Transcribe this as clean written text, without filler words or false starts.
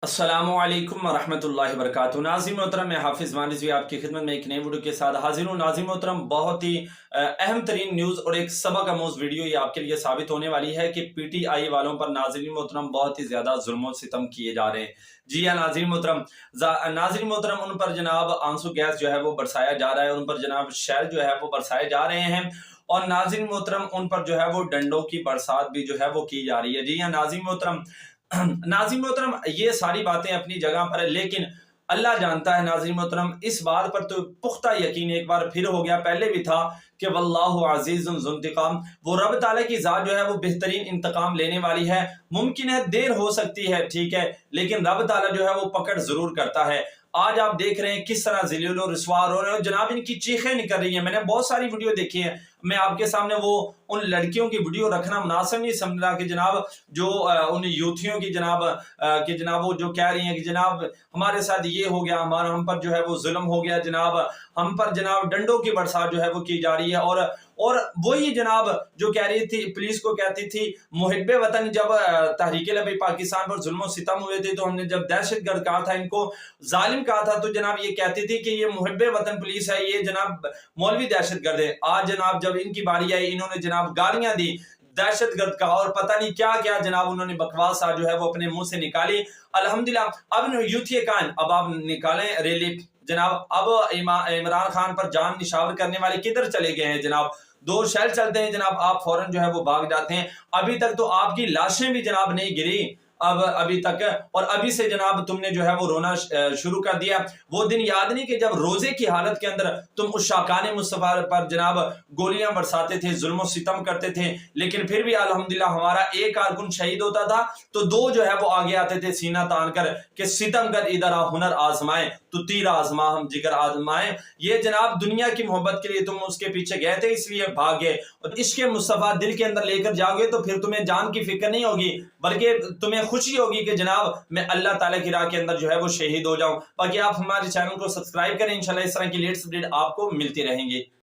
अस्सलामुअलैकुम वरहमतुल्लाहि वबरकातुहू। नाज़रीन मोहतरम, मैं हाफिज़ मान रिज़वी आपकी खिदमत में एक नई वीडियो के साथ हाजिर हूँ। नाज़रीन मोहतरम, बहुत ही अहम तरीन न्यूज़ और एक सबक आमूज़ वीडियो ये आपके लिए साबित होने वाली है कि पीटीआई वालों पर नाज़रीन मोहतरम बहुत ही ज़्यादा जुल्म सितम किए जा रहे हैं। जी हाँ नाज़रीन मोहतरम, नाज़रीन मोहतरम, उन पर जनाब आंसू गैस जो है वो बरसाया जा रहा है, उन पर जनाब शैल जो है वो बरसाए जा रहे हैं और नाज़रीन मोहतरम उन पर जो है वो डंडों की बरसात भी जो है वो की जा रही है। जी हाँ नाज़रीन मोहतरम, नाज़रीन मोहतरम, ये सारी बातें अपनी जगह पर है, लेकिन अल्लाह जानता है नाज़रीन मोहतरम, इस बात पर तो पुख्ता यकीन एक बार फिर हो गया, पहले भी था कि वल्लाहु अज़ीज़ुन ज़ुंतिक़ाम, वो रब ताला की ज़ात जो है वो बेहतरीन इंतकाम लेने वाली है। मुमकिन है देर हो सकती है, ठीक है, लेकिन रब ताला जो है वो पकड़ जरूर करता है। आज आप देख रहे हैं किस तरह ज़िलील और रुसवा हो रहे हैं, जनाब इनकी चीखें निकल रही हैं। मैंने बहुत सारी वीडियो देखी है, मैं आपके सामने वो उन लड़कियों की वीडियो रखना मुनासिब नहीं समझ रहा कि जनाब जो उन यूथियों की जनाब वो जो कह रही हैं कि जनाब हमारे साथ ये हो गया, हमारा हम पर जो है वो जुल्म हो गया, जनाब हम पर जनाब डंडों की बरसात जो है वो की जा रही है। और वही जनाब जो कह रही थी, पुलिस को कहती थी मुहिब्बे वतन, जब तहरीके लबे पाकिस्तान पर जुल्म सितम हुए थे तो हमने जब दहशतगर्द कहा था, इनको जालिम कहा था, तो जनाब ये कहती थी कि ये मुहिब्बे वतन पुलिस है, ये जनाब मौलवी दहशतगर्द है। आज जनाब जब इनकी बारी आई, इन्होंने जनाब गालियां दी, दहशतगर्द कहा और पता नहीं क्या क्या जनाब उन्होंने बकवास जो है वो अपने मुंह से निकाली। अल्हम्दुलिल्लाह अब यूथ कान, अब आप निकालें रैली जनाब। अब इमरान खान पर जान निशावर करने वाले किधर चले गए हैं जनाब? दो शैल चलते हैं जनाब, आप फौरन जो है वो भाग जाते हैं। अभी तक तो आपकी लाशें भी जनाब नहीं गिरी, अब अभी तक, और अभी से जनाब तुमने जो है वो रोना शुरू कर दिया। वो दिन याद नहीं कि जब रोजे की हालत के अंदर तुम उस शाकाने मुस्तफा पर जनाब गोलियां बरसाते थे, जुल्म सितम करते थे, लेकिन फिर भी अल्हम्दुलिल्लाह हमारा एक कारकुन शहीद होता था तो दो जो है वो आगे आते थे सीना तान कर कि सितम कर इधर आ, हुनर आजमाए तो तीर आजमा हम जिगर आजमाए। ये जनाब दुनिया की मोहब्बत के लिए तुम उसके पीछे गए थे, इसलिए भाग गए। और इश्क मुस्तफा दिल के अंदर लेकर जाओगे तो फिर तुम्हें जान की फिक्र नहीं होगी, बल्कि तुम्हें खुशी होगी कि जनाब मैं अल्लाह ताला की राह के अंदर जो है वो शहीद हो जाऊं। बाकी आप हमारे चैनल को सब्सक्राइब करें, इंशाल्लाह इस तरह की लेटेस्ट अपडेट आपको मिलती रहेंगी।